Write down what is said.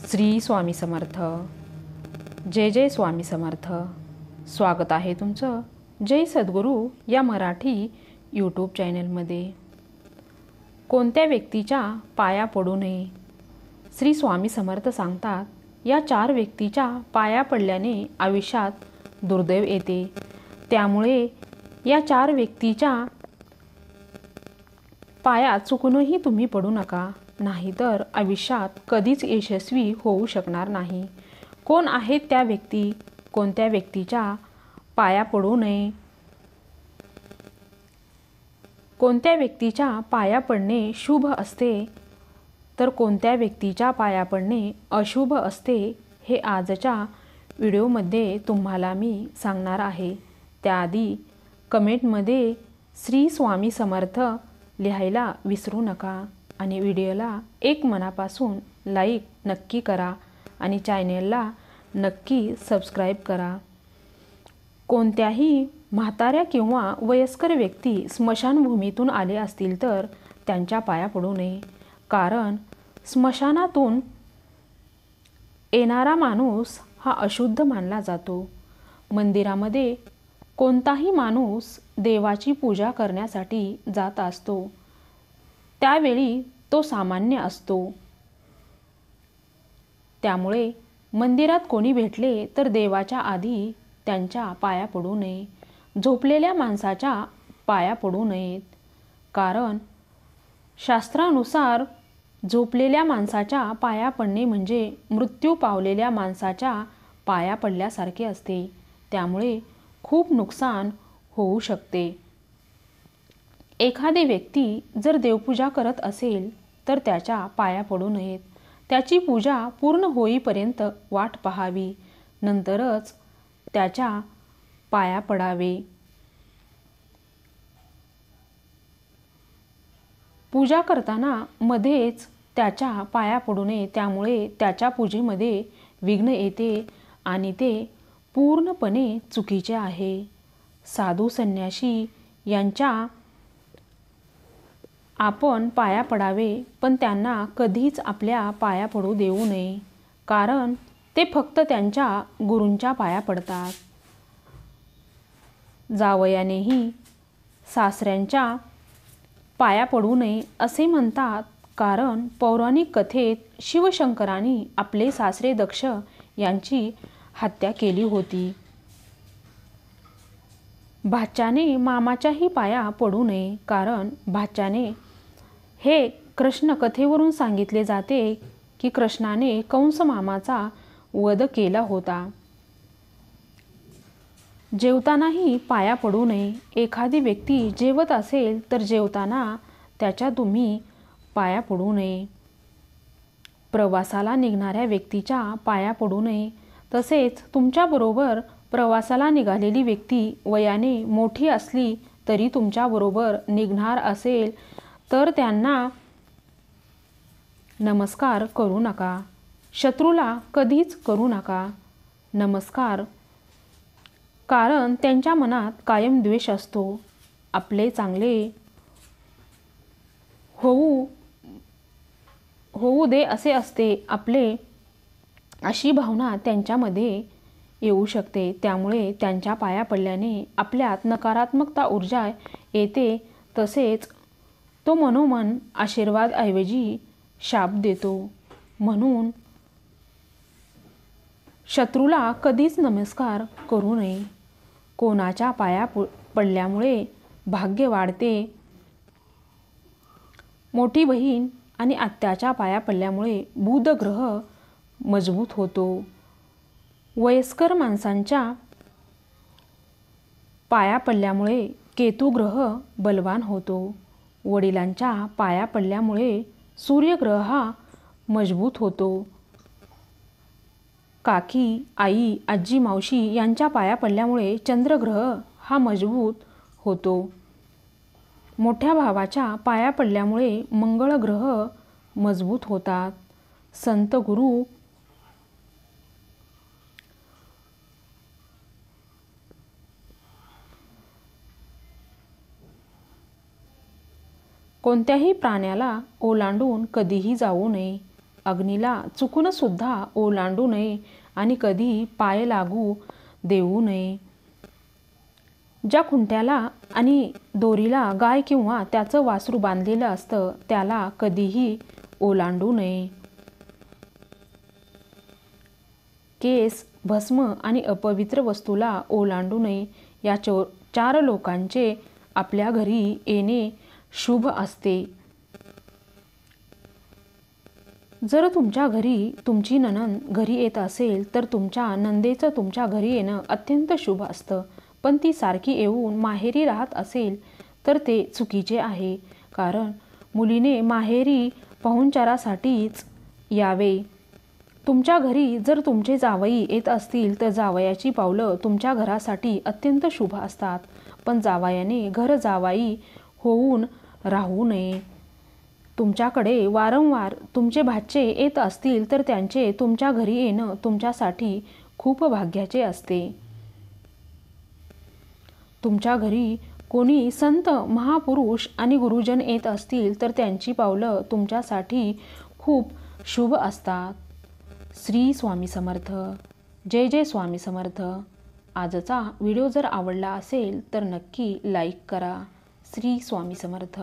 श्री स्वामी समर्थ। जय जय स्वामी समर्थ। स्वागत आहे तुमचं जय सद्गुरू या मराठी यूट्यूब चॅनलमध्ये। कोणत्या व्यक्तीच्या पाया पडू नये? श्री स्वामी समर्थ सांगतात, या 4 व्यक्तीच्या पाया पडल्याने आयुष्यात दुर्दैव येते। त्यामुळे या 4 व्यक्तीच्या पाया चुकूनही तुम्ही पडू नका, नाहीतर आयुष्यात कधीच यशस्वी होऊ शकणार नाही। कोण आहेत त्या व्यक्ती? कोणत्या व्यक्तीच्या पाया पडू नये? कोणत्या व्यक्तीच्या पाया पडणे शुभ असते तर कोणत्या व्यक्तीच्या पाया पडणे अशुभ असते, हे आजच्या व्हिडिओमध्ये तुम्हाला मी सांगणार आहे। त्याआधी कमेंटमध्ये श्री स्वामी समर्थ लिहायला विसरू नका आणि व्हिडिओला एक मनापासून लाईक नक्की करा आणि चॅनेलला नक्की सबस्क्राईब करा। कोणत्याही म्हाताऱ्या किंवा वयस्कर व्यक्ती स्मशानभूमीतून आले असतील तर त्यांच्या पाया पडू नये, कारण स्मशानातून येणारा माणूस हा अशुद्ध मानला जातो। मंदिरामध्ये कोणताही माणूस देवाची पूजा करण्यासाठी जात असतो, त्यावेळी तो सामान्य असतो। त्यामुळे मंदिरात कोणी भेटले तर देवाच्या आधी त्यांच्या पाया पडू नये, झोपलेल्या माणसाच्या पाया पडू नयेत, कारण शास्त्रानुसार झोपलेल्या माणसाच्या पाया पडणे म्हणजे मृत्यू पावलेल्या माणसाच्या पाया पडल्यासारखे असते। त्यामुळे खूप नुकसान होऊ शकते। एखादी व्यक्ती जर देवपूजा करत असेल तर त्याच्या पाया पडू नयेत। त्याची पूजा पूर्ण होईपर्यंत वाट पाहावी, नंतरच त्याच्या पाया पडावे। पूजा करताना मध्येच त्याच्या पाया पडू नये, त्यामुळे त्याच्या पूजेमध्ये विघ्न येते आणि ते पूर्णपणे चुकीचे आहे। साधू संन्यासी यांच्या आपण पाया पडावे, पण त्यांना कधीच आपल्या पाया पडू देऊ नये, कारण ते फक्त त्यांच्या गुरूंच्या पाया पडतात। जावयानेही सासऱ्यांच्या पाया पडू नये असे म्हणतात, कारण पौराणिक कथेत शिवशंकरांनी आपले सासरे दक्ष यांची हत्या केली होती। भाच्याने मामाच्याही पाया पडू नये, कारण भाच्याने हे कृष्ण कथेवरून सांगितले जाते की कृष्णाने कंस मामाचा वध केला होता। जेवतानाही पाया पडू नये। एखादी व्यक्ती जेवत असेल तर जेवताना त्याच्या तुम्ही पाया पडू नये। प्रवासाला निघणाऱ्या व्यक्तीच्या पाया पडू नये। तसेच तुमच्याबरोबर प्रवासाला निघालेली व्यक्ती वयाने मोठी असली तरी तुमच्याबरोबर निघणार असेल तर त्यांना नमस्कार करू नका। शत्रूला कधीच करू नका नमस्कार, कारण त्यांच्या मनात कायम द्वेष असतो। आपले चांगले होऊ दे असे असते आपले, अशी भावना त्यांच्यामध्ये येऊ शकते। त्यामुळे त्यांच्या पाया पडल्याने आपल्यात नकारात्मकता ऊर्जा येते, तसेच तो मनोमन आशीर्वाद ऐवजी शाप देतो। म्हणून शत्रूला कधीच नमस्कार करू नये। कोणाच्या पाया पडल्यामुळे भाग्य वाढते? मोठी बहीण आणि आत्याच्या पाया पडल्यामुळे बुध ग्रह मजबूत होतो। वयस्कर माणसांच्या पाया पडल्यामुळे केतू ग्रह बलवान होतो। वडिलांच्या पाया पडल्यामुळे सूर्यग्रह हा मजबूत होतो। काकी, आई, आजी, मावशी यांच्या पाया पडल्यामुळे चंद्रग्रह हा मजबूत होतो। मोठ्या भावाच्या पाया पडल्यामुळे मंगळ ग्रह मजबूत होतात। संत गुरु कोणत्याही प्राण्याला ओलांडून कधीही जाऊ नये अग्नीला चुकूनसुद्धा ओलांडू नये आणि कधी पाय लागू देऊ नये. ज्या खुंट्याला आणि दोरीला गाय किंवा त्याचं वासरू बांधलेलं असतं त्याला कधीही ओलांडू नये. केस, भस्म आणि अपवित्र वस्तूला ओलांडू नये. या 4 लोकांचे आपल्या घरी येणे शुभ असते. जर तुमच्या घरी तुमची नणंद घरी येत असेल तर तुमच्या नंदेचं तुमच्या घरी येणं अत्यंत शुभ असतं. पण ती सारखी येऊन माहेरी राहत असेल तर ते चुकीचे आहे. कारण मुलीने माहेरी पाहुणचारासाठीच यावे. तुमच्या घरी जर तुमचे जावई येत असतील तर जावयाची पावलं तुमच्या घरासाठी अत्यंत शुभ असतात. पण जावयाने घर जावाई होऊन राहू नये. तुमच्याकडे वारंवार तुमचे भाचे येत असतील तर त्यांचे तुमच्या घरी येणं तुमच्यासाठी खूप भाग्याचे असते. तुमच्या घरी कोणी संत, महापुरुष आणि गुरुजन येत असतील तर त्यांची पावलं तुमच्यासाठी खूप शुभ असतात. श्री स्वामी समर्थ. जय जय स्वामी समर्थ. आजचा व्हिडिओ जर आवडला असेल तर नक्की लाईक करा. श्री स्वामी समर्थ.